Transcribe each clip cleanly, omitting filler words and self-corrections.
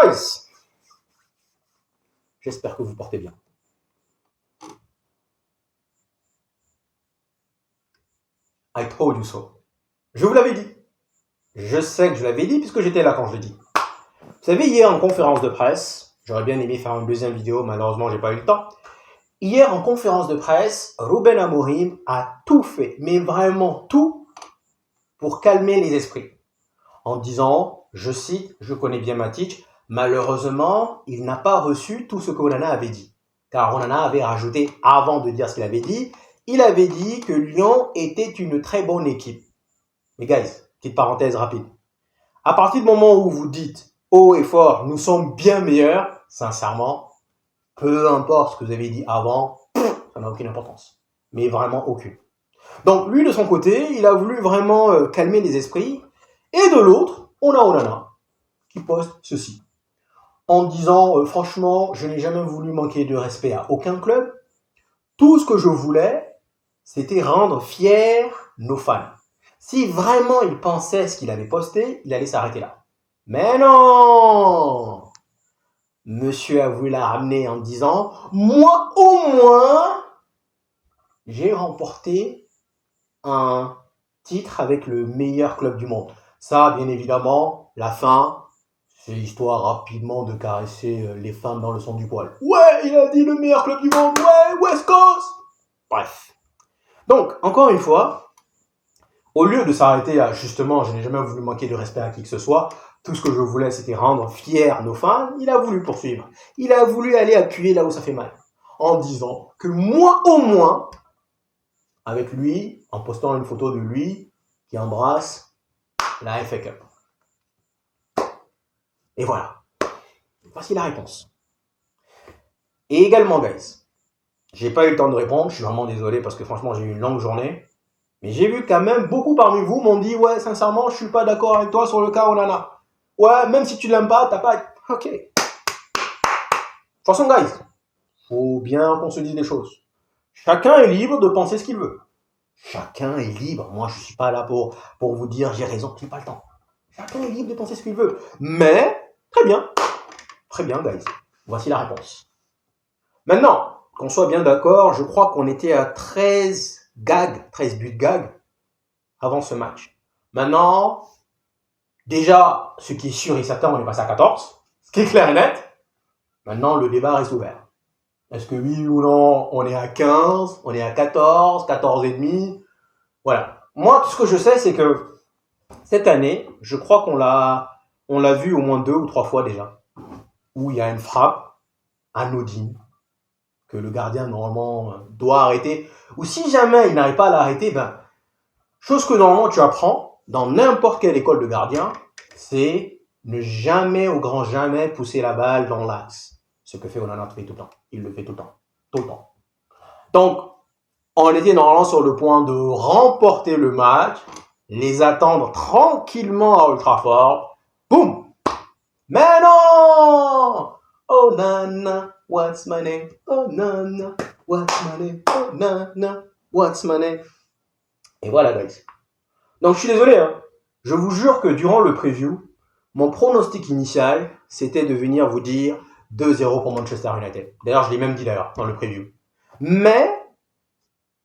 guys, j'espère que vous portez bien. I told you so. Je vous l'avais dit. Je sais que je l'avais dit puisque j'étais là quand je l'ai dit. Vous savez, hier en conférence de presse, j'aurais bien aimé faire une deuxième vidéo, malheureusement j'ai pas eu le temps. Hier en conférence de presse, Ruben Amorim a tout fait, mais vraiment tout, pour calmer les esprits. En disant, je cite, je connais bien Matic, malheureusement, il n'a pas reçu tout ce que Onana avait dit. Car Onana avait rajouté, avant de dire ce qu'il avait dit, il avait dit que Lyon était une très bonne équipe. Mais guys, petite parenthèse rapide. À partir du moment où vous dites haut et fort, nous sommes bien meilleurs, sincèrement, peu importe ce que vous avez dit avant, ça n'a aucune importance. Mais vraiment aucune. Donc lui, de son côté, il a voulu vraiment calmer les esprits. Et de l'autre, on a Onana qui poste ceci. En disant, franchement, je n'ai jamais voulu manquer de respect à aucun club. Tout ce que je voulais, c'était rendre fiers nos fans. Si vraiment il pensait ce qu'il avait posté, il allait s'arrêter là. Mais non! Monsieur a voulu la ramener en disant, moi au moins, j'ai remporté un titre avec le meilleur club du monde. Ça, bien évidemment, la fin, c'est l'histoire rapidement de caresser les femmes dans le son du poil. Ouais, il a dit le meilleur club du monde, ouais, West Coast! Bref. Donc, encore une fois, au lieu de s'arrêter à justement, je n'ai jamais voulu manquer de respect à qui que ce soit, tout ce que je voulais, c'était rendre fiers nos fans, il a voulu poursuivre. Il a voulu aller appuyer là où ça fait mal. En disant que moi, au moins, avec lui, en postant une photo de lui qui embrasse la FA Cup. Et voilà. Voici la réponse. Et également, guys, j'ai pas eu le temps de répondre, je suis vraiment désolé parce que franchement, j'ai eu une longue journée. Mais j'ai vu quand même beaucoup parmi vous m'ont dit, ouais, sincèrement, je suis pas d'accord avec toi sur le cas Onana. Ouais, même si tu l'aimes pas, t'as pas... Ok. De toute façon, guys, faut bien qu'on se dise les choses. Chacun est libre de penser ce qu'il veut. Chacun est libre. Moi, je suis pas là pour vous dire j'ai raison, j'ai pas le temps. Chacun est libre de penser ce qu'il veut. Mais, très bien, guys. Voici la réponse. Maintenant, qu'on soit bien d'accord, je crois qu'on était à 13 buts gag avant ce match. Maintenant, déjà, ce qui est sûr et certain, on est passé à 14, ce qui est clair et net. Maintenant, le débat reste ouvert. Est-ce que oui ou non, on est à 15, on est à 14, 14 et demi? Voilà. Moi, tout ce que je sais, c'est que cette année, je crois qu'on l'a vu au moins 2 ou 3 fois déjà, où il y a une frappe anodine que le gardien normalement doit arrêter, ou si jamais il n'arrive pas à l'arrêter, chose que normalement tu apprends dans n'importe quelle école de gardien, c'est ne jamais, au grand jamais, pousser la balle dans l'axe. Ce que fait Onana tout le temps. Il le fait tout le temps. Tout le temps. Donc, on était normalement sur le point de remporter le match, les attendre tranquillement à Old Trafford. Boum! Mais non! Oh nana, what's my name? Oh nana, what's my name? Oh nana, what's my name? Et voilà, guys. Donc, je suis désolé, hein. Je vous jure que durant le preview, mon pronostic initial, c'était de venir vous dire 2-0 pour Manchester United. D'ailleurs, je l'ai même dit d'ailleurs dans le preview. Mais,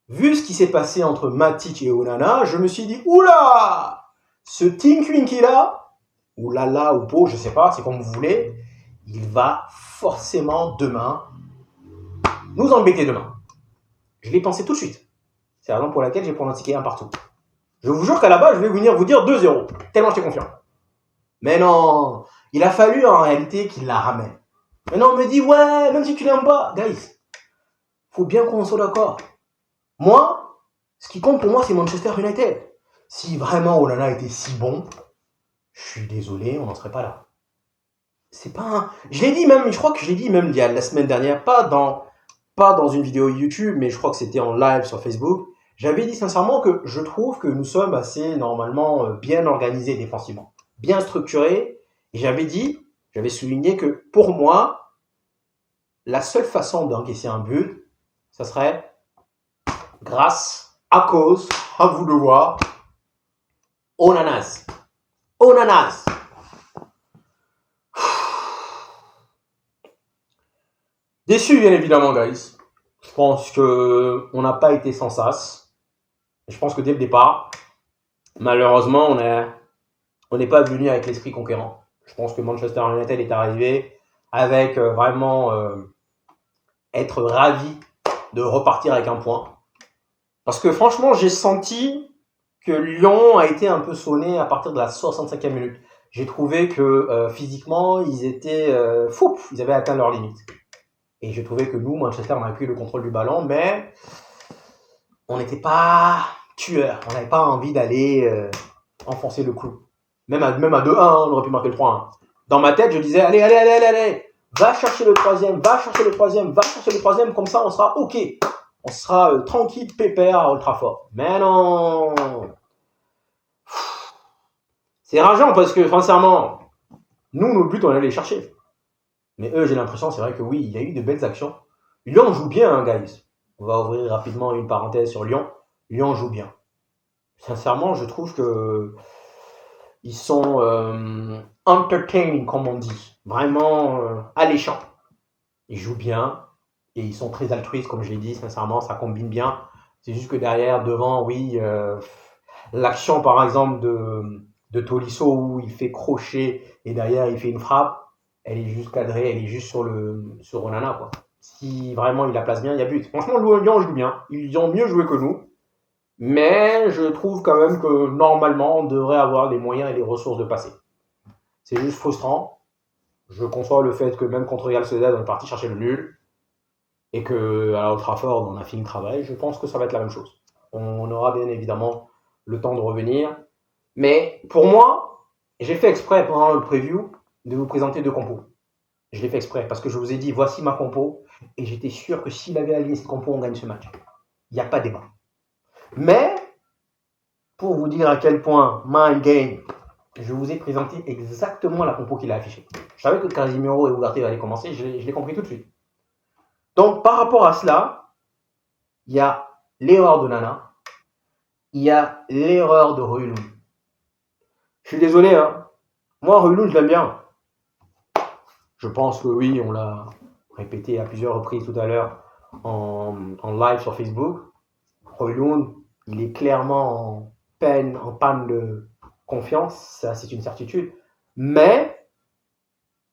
vu ce qui s'est passé entre Matic et Onana, je me suis dit, oula! Ce Tinkwinky là, ou Lala ou Po, je sais pas, c'est comme vous voulez, il va forcément demain nous embêter demain. Je l'ai pensé tout de suite. C'est la raison pour laquelle j'ai pronostiqué un partout. Je vous jure qu'à la base, je vais venir vous dire 2-0, tellement j'étais confiant. Mais non, il a fallu en réalité qu'il la ramène. Maintenant, on me dit, ouais, même si tu l'aimes pas, guys, faut bien qu'on soit d'accord. Moi, ce qui compte pour moi, c'est Manchester United. Si vraiment Onana était si bon, je suis désolé, on n'en serait pas là. C'est pas un... Je l'ai dit même, je crois que je l'ai dit même il y a la semaine dernière, pas dans une vidéo YouTube, mais je crois que c'était en live sur Facebook. J'avais dit sincèrement que je trouve que nous sommes assez normalement bien organisés défensivement, bien structurés. Et j'avais souligné que pour moi, la seule façon d'encaisser un but, ça serait à cause, à vous de voir, Onanas. Déçu, bien évidemment, guys. Je pense que on n'a pas été sans sas. Je pense que dès le départ, malheureusement, on n'est pas venu avec l'esprit conquérant. Je pense que Manchester United est arrivé avec vraiment être ravi de repartir avec un point. Parce que franchement, j'ai senti que Lyon a été un peu sonné à partir de la 65e minute. J'ai trouvé que physiquement, ils étaient fous, ils avaient atteint leurs limites. Et j'ai trouvé que nous, Manchester, on a pris le contrôle du ballon, mais on n'était pas tueurs. On n'avait pas envie d'aller enfoncer le clou. Même à 2-1, on aurait pu marquer le 3-1. Dans ma tête, je disais, allez, va chercher le troisième, comme ça on sera OK. On sera tranquille, pépère à Old Trafford. Mais non. C'est rageant parce que, sincèrement, nous, nos buts, on allait les chercher. Mais eux, j'ai l'impression, c'est vrai que oui, il y a eu de belles actions. Lyon joue bien, hein, guys. On va ouvrir rapidement une parenthèse sur Lyon. Lyon joue bien. Sincèrement, je trouve que ils sont entertaining, comme on dit. Vraiment alléchants. Ils jouent bien et ils sont très altruistes, comme je l'ai dit. Sincèrement, ça combine bien. C'est juste que derrière, devant, oui, l'action, par exemple, de Tolisso où il fait crochet et derrière, il fait une frappe. Elle est juste cadrée, elle est juste sur Onana, quoi. Si vraiment il la place bien, il y a but. Franchement, Lyon joue bien. Ils ont mieux joué que nous. Mais je trouve quand même que normalement, on devrait avoir les moyens et les ressources de passer. C'est juste frustrant. Je conçois le fait que même contre Real Sociedad, on est parti chercher le nul. Et que à Old Trafford, on a fini le travail. Je pense que ça va être la même chose. On aura bien évidemment le temps de revenir. Mais pour moi, j'ai fait exprès pendant le preview de vous présenter 2 compos. Je l'ai fait exprès parce que je vous ai dit voici ma compo et j'étais sûr que s'il avait aligné cette compo, on gagne ce match. Il n'y a pas de débat. Mais pour vous dire à quel point mind game, je vous ai présenté exactement la compo qu'il a affichée. Je savais que Casemiro et Ugarte allaient commencer, je l'ai compris tout de suite. Donc par rapport à cela, il y a l'erreur de Nana, il y a l'erreur de Højlund. Je suis désolé, hein. Moi, Højlund, je l'aime bien. Je pense que oui, on l'a répété à plusieurs reprises tout à l'heure en live sur Facebook. Højlund, il est clairement en panne de confiance, ça c'est une certitude. Mais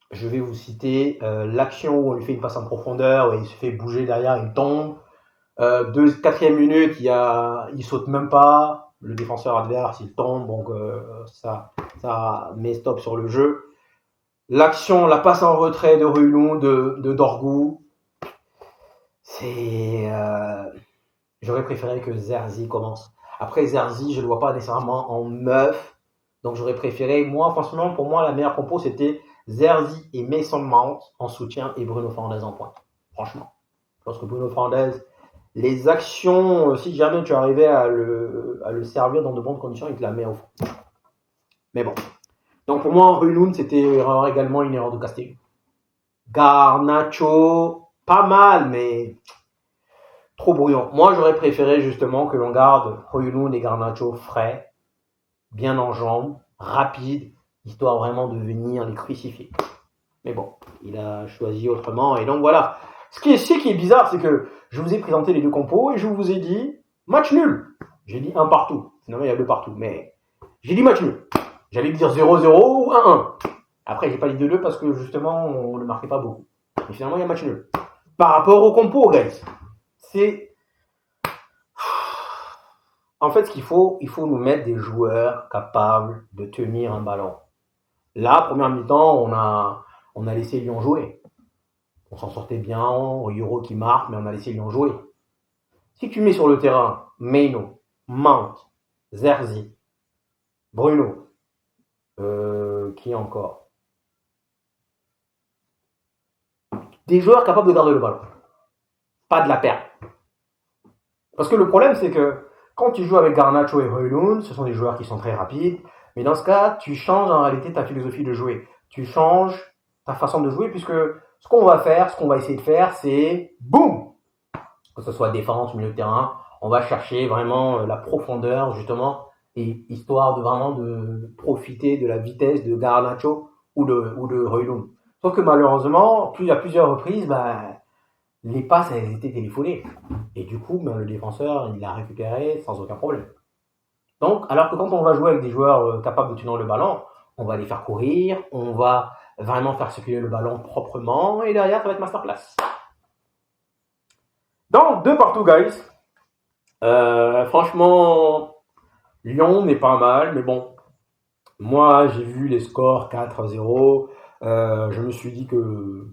je vais vous citer l'action où on lui fait une passe en profondeur, où il se fait bouger derrière, il tombe. 4e minute, il saute même pas. Le défenseur adverse, il tombe, donc ça met stop sur le jeu. L'action, la passe en retrait de Højlund, de Dorgu, c'est... j'aurais préféré que Zerzi commence. Après, Zerzi, je ne le vois pas nécessairement en meuf, donc j'aurais préféré... Moi, franchement, pour moi, la meilleure compo, c'était Zerzi et Mason Mount en soutien et Bruno Fernandes en pointe. Franchement. Je pense que Bruno Fernandes, les actions, si jamais tu arrivais à le servir dans de bonnes conditions, il te la met au fond. Mais bon. Donc pour moi, Højlund, c'était également une erreur de casting. Garnacho, pas mal, mais trop brouillon. Moi, j'aurais préféré justement que l'on garde Højlund et Garnacho frais, bien en jambes, rapides, histoire vraiment de venir les crucifier. Mais bon, il a choisi autrement. Et donc voilà. Ce qui est bizarre, c'est que je vous ai présenté les 2 compos et je vous ai dit match nul. J'ai dit 1 partout. Finalement, il y a 2 partout. Mais j'ai dit match nul. J'allais dire 0-0 ou 1-1. Après, j'ai pas dit 2-2 parce que justement, on ne marquait pas beaucoup. Mais finalement, il y a match nul. Par rapport au compo, guys, c'est... En fait, ce qu'il faut, il faut nous mettre des joueurs capables de tenir un ballon. Là, première mi-temps, on a laissé Lyon jouer. On s'en sortait bien, Euro qui marque, mais on a laissé Lyon jouer. Si tu mets sur le terrain Maino, Mount, Zerzi, Bruno, qui encore? Des joueurs capables de garder le ballon. Pas de la perte. Parce que le problème, c'est que quand tu joues avec Garnacho et Højlund, ce sont des joueurs qui sont très rapides. Mais dans ce cas, tu changes en réalité ta philosophie de jouer. Tu changes ta façon de jouer puisque ce qu'on va faire, ce qu'on va essayer de faire, c'est boum! Que ce soit défense, milieu de terrain, on va chercher vraiment la profondeur justement et histoire de vraiment de profiter de la vitesse de Garnacho ou de Højlund. Sauf que malheureusement, à plusieurs reprises, les passes, elles étaient téléphonées. Et du coup, ben, le défenseur, il l'a récupéré sans aucun problème. Donc, alors que quand on va jouer avec des joueurs capables de tenir le ballon, on va les faire courir, on va vraiment faire circuler le ballon proprement, et derrière, ça va être masterclass. Donc, 2 partout, guys. Franchement, Lyon n'est pas mal, mais bon, moi, j'ai vu les scores 4-0. Je me suis dit que,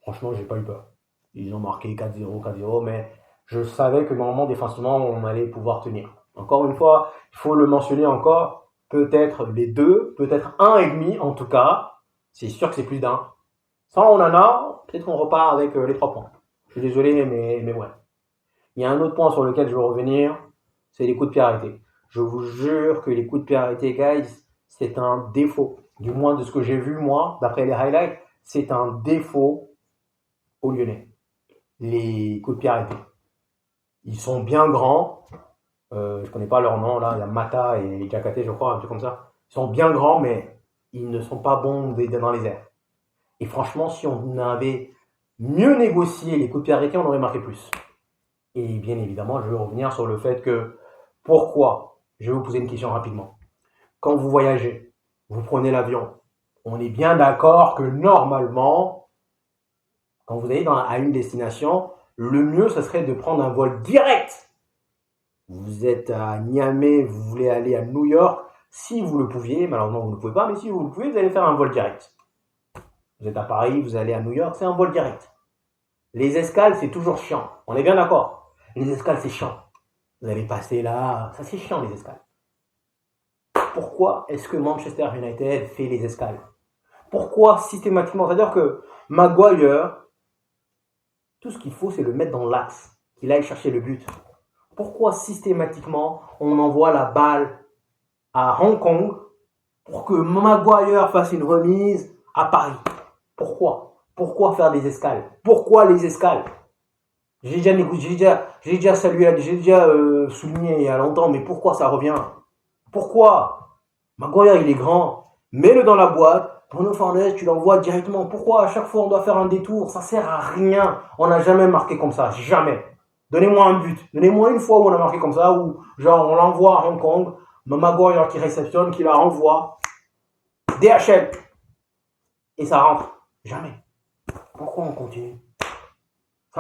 franchement, j'ai pas eu peur. Ils ont marqué 4-0, 4-0, mais je savais que normalement, défensivement, on allait pouvoir tenir. Encore une fois, il faut le mentionner encore, peut-être les deux, peut-être un et demi en tout cas. C'est sûr que c'est plus d'un. Sans Onana, peut-être qu'on repart avec les 3 points. Je suis désolé, mais ouais. Il y a un autre point sur lequel je veux revenir, c'est les coups de pied arrêtés. Je vous jure que les coups de pied arrêtés, guys, c'est un défaut. Du moins de ce que j'ai vu, moi, d'après les highlights, c'est un défaut aux Lyonnais. Les coups de pied arrêtés. Ils sont bien grands. Je connais pas leur nom, là. Il y a Mata et Diakate, je crois, un truc comme ça. Ils sont bien grands, mais ils ne sont pas bons dans les airs. Et franchement, si on avait mieux négocié les coups de pied arrêtés, on aurait marqué plus. Et bien évidemment, je vais revenir sur le fait que pourquoi. Je vais vous poser une question rapidement. Quand vous voyagez, vous prenez l'avion, on est bien d'accord que normalement, quand vous allez à une destination, le mieux, ce serait de prendre un vol direct. Vous êtes à Niamey, vous voulez aller à New York, si vous le pouviez, malheureusement vous ne pouvez pas, mais si vous le pouvez, vous allez faire un vol direct. Vous êtes à Paris, vous allez à New York, c'est un vol direct. Les escales, c'est toujours chiant. On est bien d'accord. Les escales, c'est chiant. Vous allez passer là, ça c'est chiant les escales. Pourquoi est-ce que Manchester United fait les escales? Pourquoi systématiquement? C'est-à-dire que Maguire, tout ce qu'il faut, c'est le mettre dans l'axe, qu'il aille chercher le but. Pourquoi systématiquement on envoie la balle à Hong Kong pour que Maguire fasse une remise à Paris? Pourquoi faire des escales? Pourquoi les escales? J'ai déjà salué, j'ai déjà souligné il y a longtemps, mais pourquoi ça revient? Pourquoi? Maguire, il est grand. Mets-le dans la boîte. Bruno Fernandes, tu l'envoies directement. Pourquoi à chaque fois on doit faire un détour? Ça sert à rien. On n'a jamais marqué comme ça. Jamais. Donnez-moi un but. Donnez-moi une fois où on a marqué comme ça, où genre on l'envoie à Hong Kong, Maguire qui réceptionne, qui la renvoie. DHL. Et ça rentre. Jamais. Pourquoi on continue?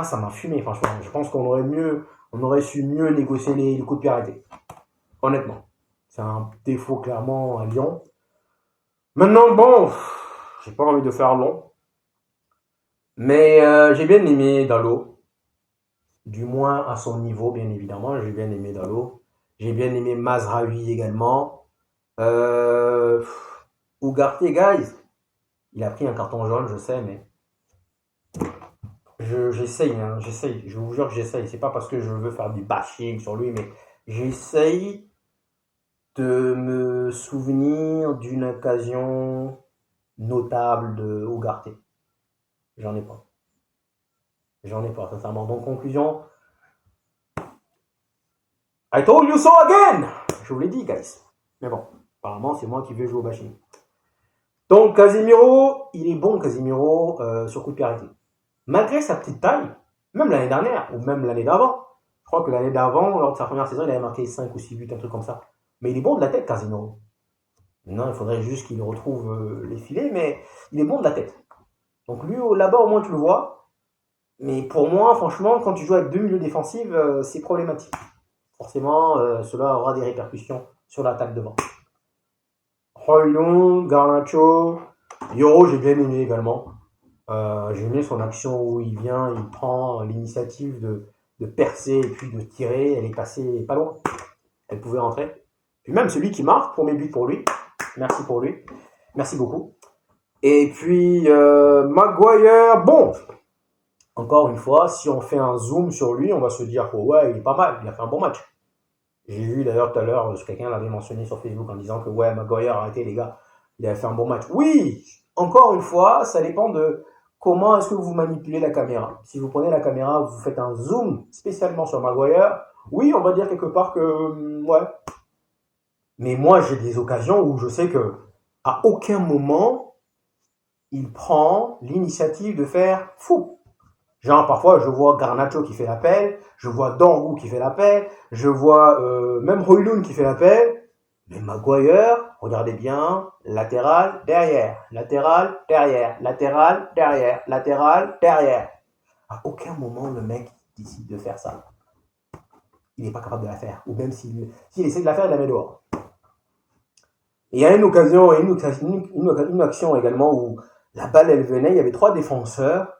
Ça m'a fumé, franchement. Je pense qu'on aurait su mieux négocier les coups de pied arrêtés. Honnêtement. C'est un défaut clairement à Lyon. Maintenant, bon, j'ai pas envie de faire long. Mais j'ai bien aimé Dalot. Du moins à son niveau, bien évidemment. J'ai bien aimé Dalot. J'ai bien aimé Mazraoui également. Ugarte, guys. Il a pris un carton jaune, je sais, mais j'essaye, hein, j'essaye. Je vous jure que j'essaye. C'est pas parce que je veux faire du bashing sur lui, mais j'essaye de me souvenir d'une occasion notable de Ugarte. J'en ai pas. J'en ai pas, sincèrement. Donc, conclusion. I told you so again! Je vous l'ai dit, guys. Mais bon, apparemment, c'est moi qui vais jouer au bashing. Donc, Casemiro, il est bon, Casemiro, sur coup de pied arrêté. Malgré sa petite taille, même l'année dernière, ou même l'année d'avant, je crois que l'année d'avant, lors de sa première saison, il avait marqué 5 ou 6 buts, un truc comme ça. Mais il est bon de la tête, Casemiro. Non, il faudrait juste qu'il retrouve les filets, mais il est bon de la tête. Donc lui, là-bas, au moins, tu le vois. Mais pour moi, franchement, quand tu joues avec 2 milieux défensifs, c'est problématique. Forcément, cela aura des répercussions sur l'attaque devant. Højlund, Garnacho, Yoro, j'ai bien aimé également. J'ai aimé son action où il vient, il prend l'initiative de percer et puis de tirer. Elle est passée pas loin. Elle pouvait rentrer. Puis même celui qui marque, premier but pour lui. Merci pour lui. Merci beaucoup. Et puis Maguire, bon. Encore une fois, si on fait un zoom sur lui, on va se dire que ouais, il est pas mal, il a fait un bon match. J'ai vu d'ailleurs tout à l'heure, quelqu'un l'avait mentionné sur Facebook en disant que ouais, Maguire, arrêtez les gars, il avait fait un bon match. Oui, encore une fois, ça dépend de comment est-ce que vous manipulez la caméra. Si vous prenez la caméra, vous faites un zoom spécialement sur Maguire, oui, on va dire quelque part que ouais. Mais moi, j'ai des occasions où je sais que à aucun moment il prend l'initiative de faire fou. Genre, parfois, je vois Garnacho qui fait l'appel, je vois Dorgu qui fait l'appel, je vois même Højlund qui fait l'appel. Mais Maguire, regardez bien, latéral, derrière, latéral, derrière, latéral, derrière, latéral, derrière. À aucun moment, le mec décide de faire ça. Il n'est pas capable de la faire. Ou même s'il essaie de la faire, il la met dehors. Et il y a une occasion, une action également où la balle, elle venait, il y avait 3 défenseurs.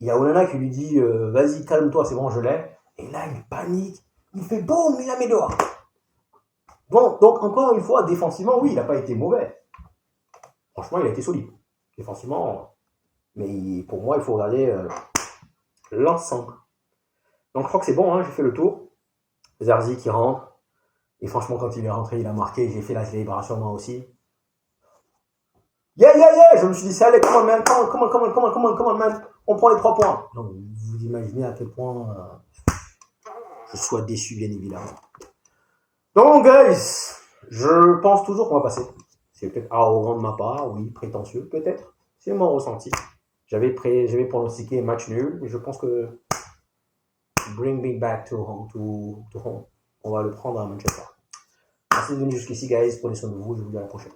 Il y a Onana qui lui dit vas-y, calme-toi, c'est bon, je l'ai. Et là, il panique. Il fait boum, il la met dehors. Bon, donc encore une fois, défensivement, oui, il n'a pas été mauvais. Franchement, il a été solide. Défensivement, mais pour moi, il faut regarder l'ensemble. Donc je crois que c'est bon, hein, j'ai fait le tour. Zarzi qui rentre. Et franchement, quand il est rentré, il a marqué. J'ai fait la célébration moi aussi. Yeah, yeah, yeah! Je me suis dit, c'est allez, comment, man, comment, man. On prend les 3 points. Donc, vous imaginez à quel point je sois déçu, bien évidemment. Donc, guys, je pense toujours qu'on va passer. C'est peut-être arrogant de ma part, oui, prétentieux, peut-être. C'est mon ressenti. J'avais pronostiqué un match nul, mais je pense que bring me back to home. On va le prendre à Manchester. Merci de venir jusqu'ici, guys. Prenez soin de vous. Je vous dis à la prochaine.